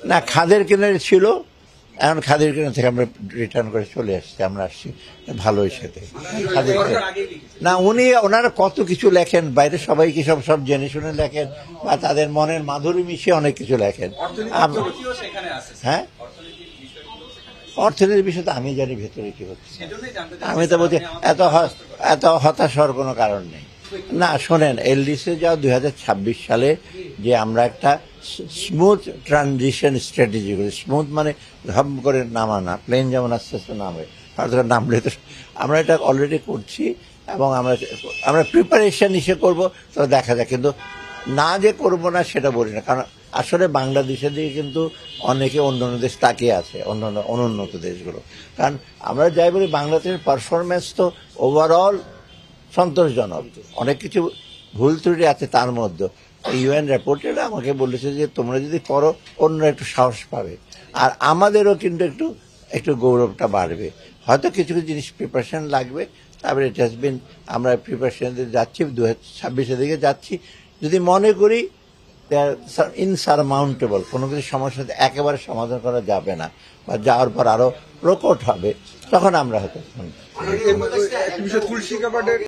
না, খাদের কিনারে ছিল, এখন খাদের কিনারে থেকে আমরা রিটার্ন করে চলে আসছি, আমরা আসছি ভালোই সাথে খাদের না। ওনারা কত কিছু লেখেন, বাইরে সবাই কি সব সব জেনে শুনে লেখেন, বা তাদের মনের মাধুরী মিশিয়ে অনেক কিছু লেখেন। হ্যাঁ, অর্থনীতির বিষয়ে তো আমি জানি ভেতরে কি হচ্ছে, আমি তো বলছি এত হতাশ হওয়ার কোনো কারণ নেই। না শোনেন, এলডিসি যাও 2026 সালে যে আমরা একটা স্মুথ ট্রানজিশন স্ট্র্যাটেজি করি। স্মুথ মানে ধম করে নামা না, প্লেন যেমন আস্তে আস্তে নামে, হঠাৎ নামলে তো আমরা এটা অলরেডি করছি, এবং আমরা প্রিপারেশন হিসেবে করবো, তো দেখা যায়। কিন্তু না যে করবো না সেটা বলি না, কারণ আসলে বাংলাদেশের দিকে কিন্তু অনেকে অন্য দেশ তাকিয়ে আছে, অনুন্নত দেশগুলো। কারণ আমরা যাই বলি, বাংলাদেশের পারফরমেন্স তো ওভারঅল সন্তোষজনক, অনেক কিছু ভুল ত্রুটি আছে তার মধ্যে। ইউএন রিপোর্টেরা আমাকে বলেছে যে তোমরা যদি করো অন্য একটু সাহস পাবে, আর আমাদেরও কিন্তু একটু গৌরবটা বাড়বে। হয়তো কিছু কিছু জিনিস প্রিপারেশন লাগবে, তারপরে ইট হ্যাজ বিন, আমরা প্রিপারেশন যাচ্ছি, 2026-এর দিকে যাচ্ছি। যদি মনে করি ইনসারমাউন্টেবল কোনো কিছু সমস্যা একেবারে সমাধান করা যাবে না, বা যাওয়ার পর আরো প্রকট হবে, তখন আমরা হয়তো